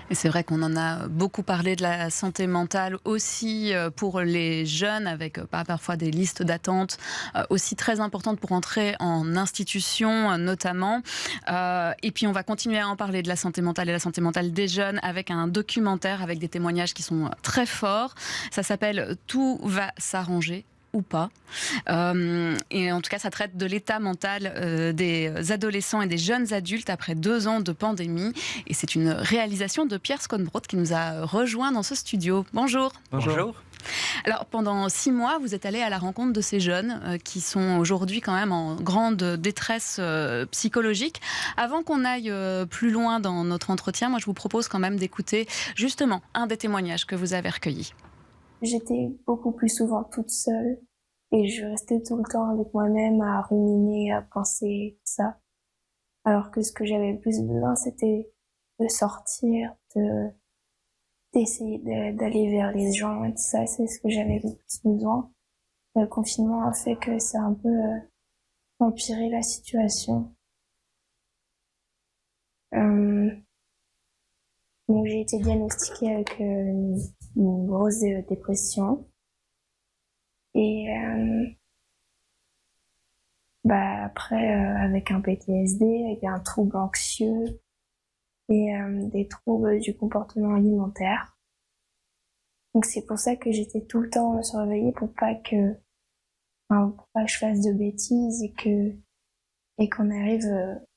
Et c'est vrai qu'on en a beaucoup parlé de la santé mentale aussi pour les jeunes, avec parfois des listes d'attente aussi très importantes pour entrer en institution notamment. Et puis on va continuer à en parler de la santé mentale et la santé mentale des jeunes avec un documentaire avec des témoignages qui sont très forts. Ça s'appelle Tout va s'arranger ou pas. Et en tout cas, ça traite de l'état mental des adolescents et des jeunes adultes après 2 ans de pandémie. Et c'est une réalisation de Pierre Sconbrot qui nous a rejoint dans ce studio. Bonjour. Bonjour. Alors, pendant 6 mois, vous êtes allé à la rencontre de ces jeunes qui sont aujourd'hui quand même en grande détresse psychologique. Avant qu'on aille plus loin dans notre entretien, moi, je vous propose quand même d'écouter justement un des témoignages que vous avez recueillis. J'étais beaucoup plus souvent toute seule et je restais tout le temps avec moi-même à ruminer, à penser ça. Alors que ce que j'avais le plus besoin, c'était de sortir, d'essayer d'aller vers les gens et tout ça. C'est ce que j'avais le plus besoin. Le confinement a fait que ça a un peu empiré la situation. Donc j'ai été diagnostiquée avec une grosse dépression. Et après, avec un PTSD, avec un trouble anxieux et des troubles du comportement alimentaire. Donc c'est pour ça que j'étais tout le temps surveillée pour pas que je fasse de bêtises et qu'on arrive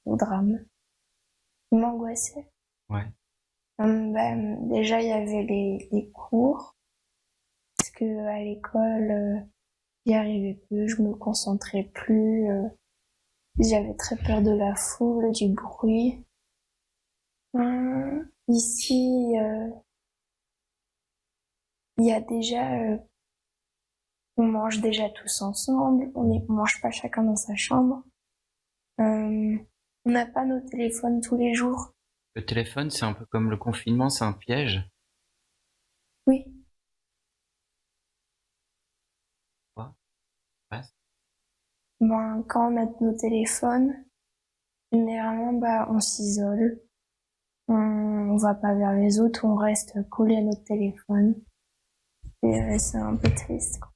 au drame. Je m'angoissais. Ouais. Déjà, il y avait les cours, parce que à l'école, j'y arrivais plus, je me concentrais plus, j'avais très peur de la foule, du bruit. Ici, il y a déjà, on mange déjà tous ensemble, on mange pas chacun dans sa chambre. On n'a pas nos téléphones tous les jours. Le téléphone, c'est un peu comme le confinement, c'est un piège. Oui. Quoi? Ouais. Quand on a nos téléphones, généralement, on s'isole. On va pas vers les autres, on reste collé à notre téléphone. Et c'est un peu triste, quoi.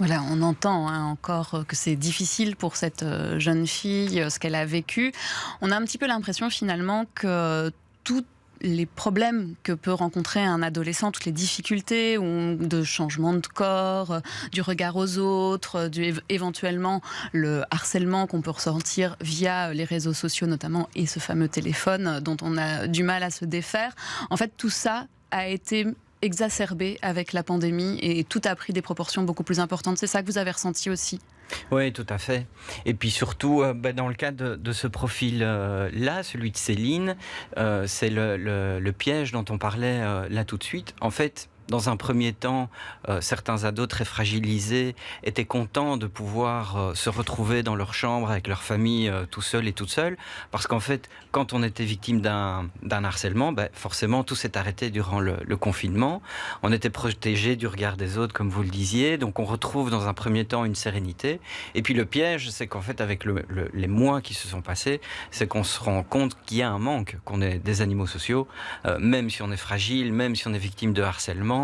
Voilà, on entend encore que c'est difficile pour cette jeune fille, ce qu'elle a vécu. On a un petit peu l'impression finalement que tous les problèmes que peut rencontrer un adolescent, toutes les difficultés de changement de corps, du regard aux autres, éventuellement le harcèlement qu'on peut ressentir via les réseaux sociaux notamment et ce fameux téléphone dont on a du mal à se défaire. En fait, tout ça a été exacerbé avec la pandémie et tout a pris des proportions beaucoup plus importantes. C'est ça que vous avez ressenti aussi? Oui, tout à fait. Et puis surtout, dans le cas de ce profil-là, celui de Céline, c'est le piège dont on parlait là tout de suite. En fait, dans un premier temps, certains ados très fragilisés étaient contents de pouvoir se retrouver dans leur chambre avec leur famille tout seul et toute seule, parce qu'en fait, quand on était victime d'un harcèlement, forcément tout s'est arrêté durant le confinement. On était protégé du regard des autres, comme vous le disiez, donc on retrouve dans un premier temps une sérénité. Et puis le piège, c'est qu'en fait, avec les mois qui se sont passés, c'est qu'on se rend compte qu'il y a un manque, qu'on est des animaux sociaux, même si on est fragile, même si on est victime de harcèlement.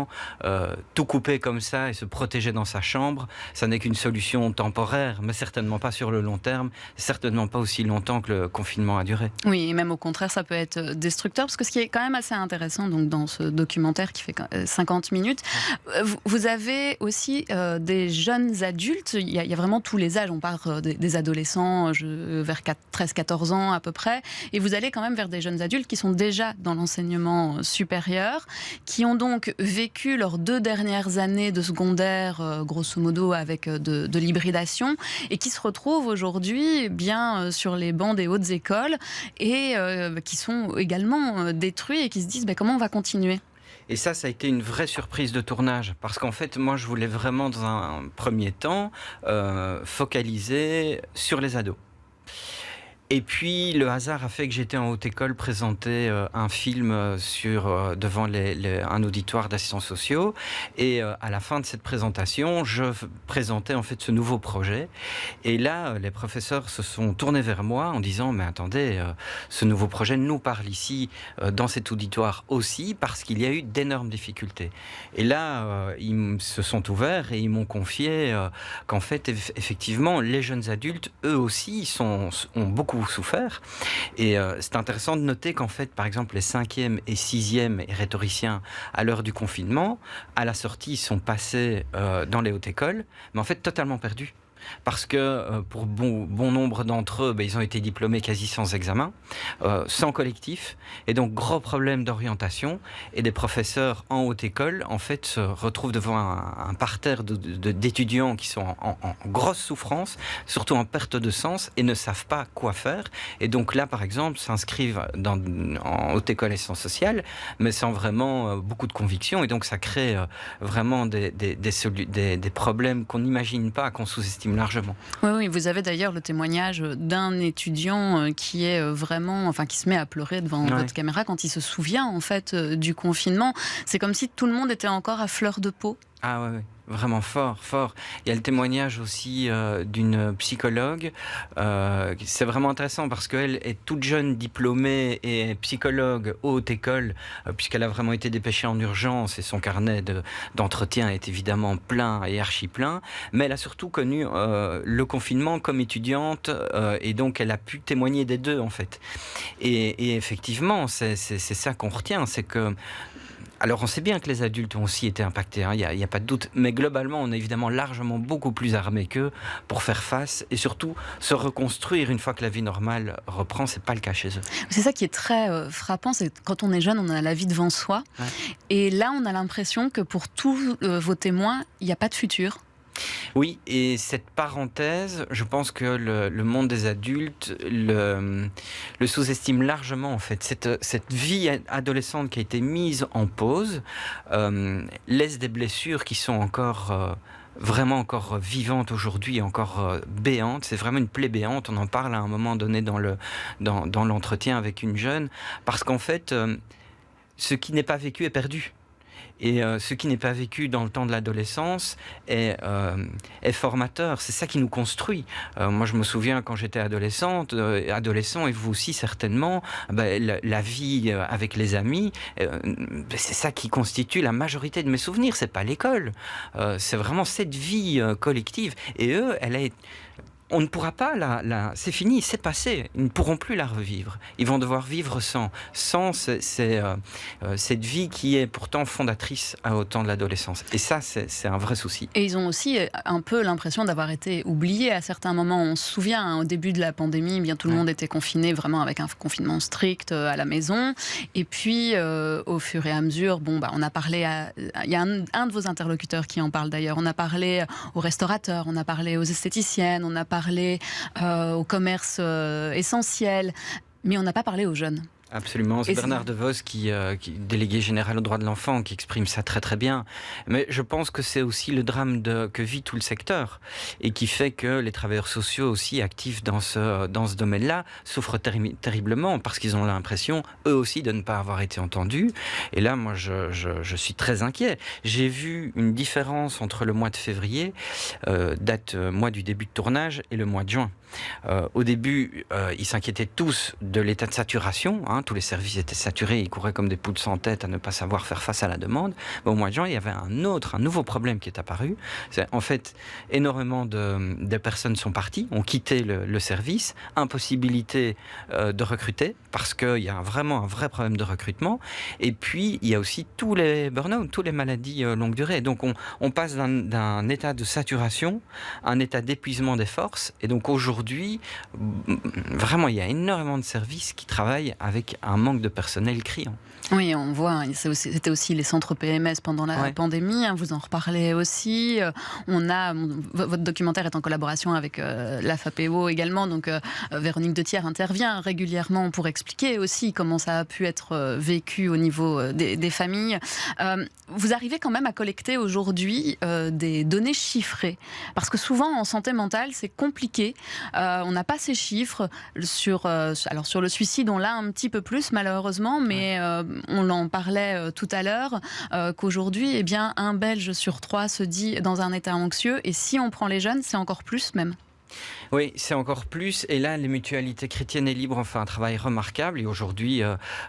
Tout couper comme ça et se protéger dans sa chambre, ça n'est qu'une solution temporaire, mais certainement pas sur le long terme, certainement pas aussi longtemps que le confinement a duré. Oui, et même au contraire, ça peut être destructeur, parce que ce qui est quand même assez intéressant donc, dans ce documentaire qui fait 50 minutes, vous avez aussi des jeunes adultes, il y a vraiment tous les âges, on parle des adolescents vers 13-14 ans à peu près, et vous allez quand même vers des jeunes adultes qui sont déjà dans l'enseignement supérieur, qui ont donc vécu leurs 2 dernières années de secondaire, grosso modo avec de l'hybridation, et qui se retrouvent aujourd'hui bien sur les bancs des hautes écoles, et qui sont également détruits et qui se disent comment on va continuer? Et ça a été une vraie surprise de tournage, parce qu'en fait, moi, je voulais vraiment, dans un premier temps, focaliser sur les ados. Et puis le hasard a fait que j'étais en haute école présenter un film devant un auditoire d'assistants sociaux. Et à la fin de cette présentation, je présentais en fait ce nouveau projet. Et là, les professeurs se sont tournés vers moi en disant « Mais attendez, ce nouveau projet nous parle ici dans cet auditoire aussi parce qu'il y a eu d'énormes difficultés. » Et là, ils se sont ouverts et ils m'ont confié qu'en fait, effectivement, les jeunes adultes, eux aussi, ont beaucoup souffert. Et c'est intéressant de noter qu'en fait, par exemple, les 5e et 6e rhétoriciens, à l'heure du confinement, à la sortie, sont passés dans les hautes écoles, mais en fait totalement perdus. Parce que pour bon nombre d'entre eux, ils ont été diplômés quasi sans examen, sans collectif, et donc gros problème d'orientation. Et des professeurs en haute école, en fait, se retrouvent devant un parterre d'étudiants qui sont en grosse souffrance, surtout en perte de sens, et ne savent pas quoi faire. Et donc là, par exemple, s'inscrivent en haute école et sciences sociales, mais sans vraiment beaucoup de conviction. Et donc ça crée vraiment des problèmes qu'on n'imagine pas, qu'on sous-estime largement. Oui, vous avez d'ailleurs le témoignage d'un étudiant qui est vraiment, qui se met à pleurer devant votre caméra quand il se souvient en fait du confinement. C'est comme si tout le monde était encore à fleur de peau. Ah ouais. Vraiment fort. Il y a le témoignage aussi d'une psychologue. C'est vraiment intéressant parce qu'elle est toute jeune diplômée et psychologue haute école, puisqu'elle a vraiment été dépêchée en urgence et son carnet d'entretien est évidemment plein et archi plein. Mais elle a surtout connu le confinement comme étudiante et donc elle a pu témoigner des deux en fait. Et effectivement, c'est ça qu'on retient, c'est que alors on sait bien que les adultes ont aussi été impactés, il n'y a pas de doute, mais globalement on est évidemment largement beaucoup plus armés qu'eux pour faire face et surtout se reconstruire une fois que la vie normale reprend, c'est pas le cas chez eux. C'est ça qui est très frappant, c'est que quand on est jeune, on a la vie devant soi, et là on a l'impression que pour tous vos témoins, il n'y a pas de futur. Oui, et cette parenthèse, je pense que le monde des adultes le sous-estime largement en fait. Cette vie adolescente qui a été mise en pause laisse des blessures qui sont vraiment encore vivantes aujourd'hui, encore béantes. C'est vraiment une plaie béante. On en parle à un moment donné dans l'entretien avec une jeune, parce qu'en fait, ce qui n'est pas vécu est perdu. Et ce qui n'est pas vécu dans le temps de l'adolescence est formateur. C'est ça qui nous construit. Moi, je me souviens quand j'étais adolescent, et vous aussi certainement, la vie avec les amis, c'est ça qui constitue la majorité de mes souvenirs. C'est pas l'école. C'est vraiment cette vie collective. Et eux, on ne pourra pas c'est fini, c'est passé. Ils ne pourront plus la revivre. Ils vont devoir vivre sans cette vie qui est pourtant fondatrice au temps de l'adolescence. Et ça, c'est un vrai souci. Et ils ont aussi un peu l'impression d'avoir été oubliés à certains moments. On se souvient, au début de la pandémie, bien tout le monde était confiné, vraiment avec un confinement strict à la maison. Et puis, au fur et à mesure, on a parlé il y a un de vos interlocuteurs qui en parle d'ailleurs. On a parlé aux restaurateurs, on a parlé aux esthéticiennes, on a parlé au commerce essentiel, mais on n'a pas parlé aux jeunes. Absolument, c'est Bernard Devos qui délégué général aux droits de l'enfant, qui exprime ça très très bien. Mais je pense que c'est aussi le drame que vit tout le secteur et qui fait que les travailleurs sociaux aussi actifs dans ce domaine-là souffrent terriblement parce qu'ils ont l'impression, eux aussi, de ne pas avoir été entendus. Et là, moi, je suis très inquiet. J'ai vu une différence entre le mois de février, mois du début de tournage, et le mois de juin. Au début, ils s'inquiétaient tous de l'état de saturation. Tous les services étaient saturés, ils couraient comme des poules sans tête à ne pas savoir faire face à la demande. Mais au mois de juin, il y avait un nouveau problème qui est apparu. C'est, en fait, énormément de personnes sont parties, ont quitté le service, impossibilité de recruter, parce qu'il y a vraiment un vrai problème de recrutement. Et puis, il y a aussi tous les burn-out, toutes les maladies longue durée. Donc, on passe d'un état de saturation à un état d'épuisement des forces. Et donc, aujourd'hui, vraiment, il y a énormément de services qui travaillent avec un manque de personnel criant. Oui, on voit, c'était aussi les centres PMS pendant la pandémie, vous en reparlez aussi. Votre documentaire est en collaboration avec la FAPEO également, donc Véronique Dethier intervient régulièrement pour expliquer aussi comment ça a pu être vécu au niveau des familles. Vous arrivez quand même à collecter aujourd'hui des données chiffrées, parce que souvent en santé mentale, c'est compliqué On n'a pas ces chiffres. Alors sur le suicide, on l'a un petit peu plus malheureusement, mais on en parlait tout à l'heure, qu'aujourd'hui, eh bien, un Belge sur 3 se dit dans un état anxieux, et si on prend les jeunes, c'est encore plus même. Oui, c'est encore plus. Et là, les mutualités chrétiennes et libres ont fait un travail remarquable. Et aujourd'hui,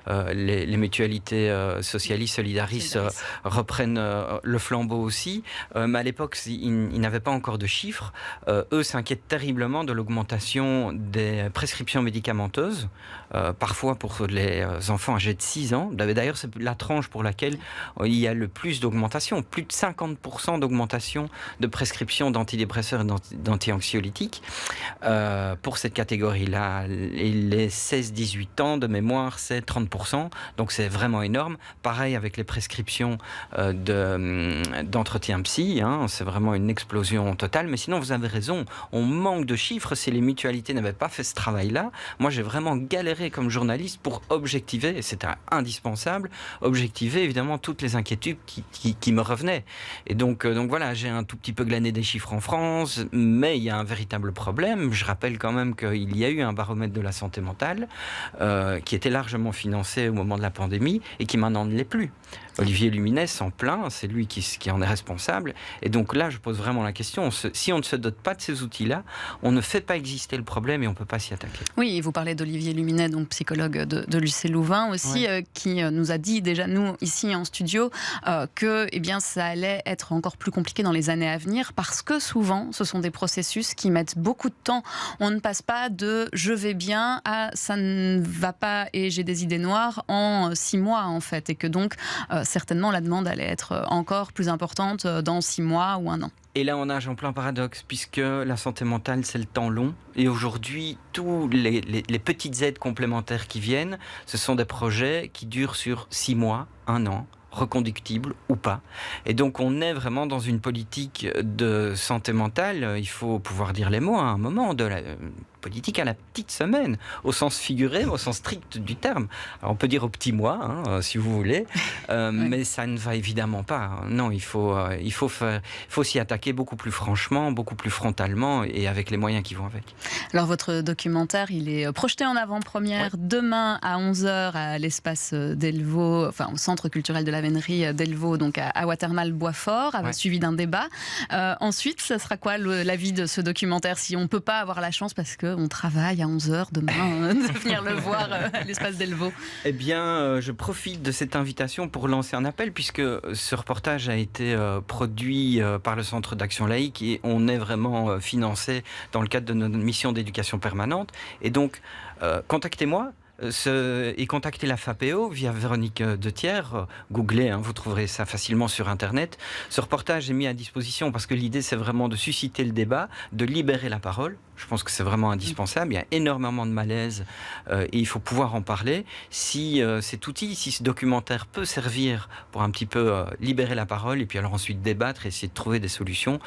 les mutualités socialistes, solidaristes reprennent le flambeau aussi. Mais à l'époque, ils n'avaient pas encore de chiffres. Eux s'inquiètent terriblement de l'augmentation des prescriptions médicamenteuses, parfois pour les enfants âgés de 6 ans. D'ailleurs, c'est la tranche pour laquelle il y a le plus d'augmentation. Plus de 50% d'augmentation de prescriptions d'antidépresseurs et d'anti-anxiolytiques. Pour cette catégorie-là, les 16-18 ans de mémoire, c'est 30%, donc c'est vraiment énorme. Pareil avec les prescriptions d'entretien psy, c'est vraiment une explosion totale. Mais sinon, vous avez raison, on manque de chiffres. Si les mutualités n'avaient pas fait ce travail-là, moi j'ai vraiment galéré comme journaliste pour objectiver, et c'était indispensable, objectiver évidemment toutes les inquiétudes qui me revenaient. Et donc voilà, j'ai un tout petit peu glané des chiffres en France, mais il y a un véritable problème. Je rappelle quand même qu'il y a eu un baromètre de la santé mentale qui était largement financé au moment de la pandémie et qui maintenant ne l'est plus. Olivier Luminet s'en plaint, c'est lui qui en est responsable. Et donc là, je pose vraiment la question, si on ne se dote pas de ces outils-là, on ne fait pas exister le problème et on ne peut pas s'y attaquer. Oui, vous parlez d'Olivier Luminet, donc psychologue de l'UC Louvain aussi, qui nous a dit déjà, nous, ici en studio, que ça allait être encore plus compliqué dans les années à venir, parce que souvent, ce sont des processus qui mettent beaucoup de temps. On ne passe pas de « je vais bien » à « ça ne va pas et j'ai des idées noires » en 6 mois, en fait. Et que donc, certainement, la demande allait être encore plus importante dans 6 mois ou 1 an. Et là, on nage en plein paradoxe, puisque la santé mentale, c'est le temps long. Et aujourd'hui, tous les petites aides complémentaires qui viennent, ce sont des projets qui durent sur 6 mois, 1 an, reconductibles ou pas. Et donc, on est vraiment dans une politique de santé mentale. Il faut pouvoir dire les mots à un moment, de la politique à la petite semaine, au sens figuré, au sens strict du terme. Alors, on peut dire au petit mois, si vous voulez, mais ça ne va évidemment pas. Non, il faut s'y attaquer beaucoup plus franchement, beaucoup plus frontalement et avec les moyens qui vont avec. Alors, votre documentaire, il est projeté en avant-première demain à 11h à l'espace d'Elvaux, enfin au centre culturel de la Vénerie d'Elvaux, donc à Watermal-Boisfort, suivi d'un débat. Ensuite, ça sera quoi l'avis de ce documentaire, si on ne peut pas avoir la chance parce qu'on travaille à 11h demain de venir le voir à l'espace d'Elvaux? Eh bien, je profite de cette invitation pour lancer un appel, puisque ce reportage a été produit par le Centre d'Action Laïque et on est vraiment financé dans le cadre de notre mission d'éducation permanente. Et donc, contactez-moi. Et contactez la FAPEO via Véronique Dethier. Googlez, vous trouverez ça facilement sur Internet. Ce reportage est mis à disposition parce que l'idée, c'est vraiment de susciter le débat, de libérer la parole. Je pense que c'est vraiment indispensable. Il y a énormément de malaise et il faut pouvoir en parler. Si cet outil, si ce documentaire peut servir pour un petit peu libérer la parole et puis alors ensuite débattre et essayer de trouver des solutions,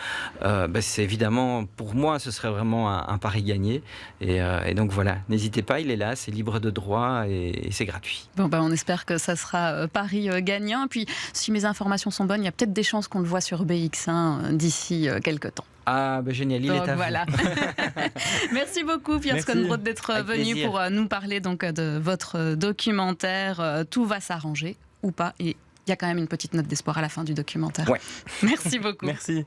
c'est évidemment, pour moi, ce serait vraiment un pari gagné. Et donc voilà, n'hésitez pas, il est là, c'est libre de droit et c'est gratuit. Bon, on espère que ça sera pari gagnant. Et puis, si mes informations sont bonnes, il y a peut-être des chances qu'on le voit sur BX1 d'ici quelques temps. Ah, génial, il est à voilà. Merci beaucoup, Pierre Skonbrod, d'être venu pour nous parler de votre documentaire. Tout va s'arranger ou pas. Et il y a quand même une petite note d'espoir à la fin du documentaire. Ouais. Merci beaucoup. Merci.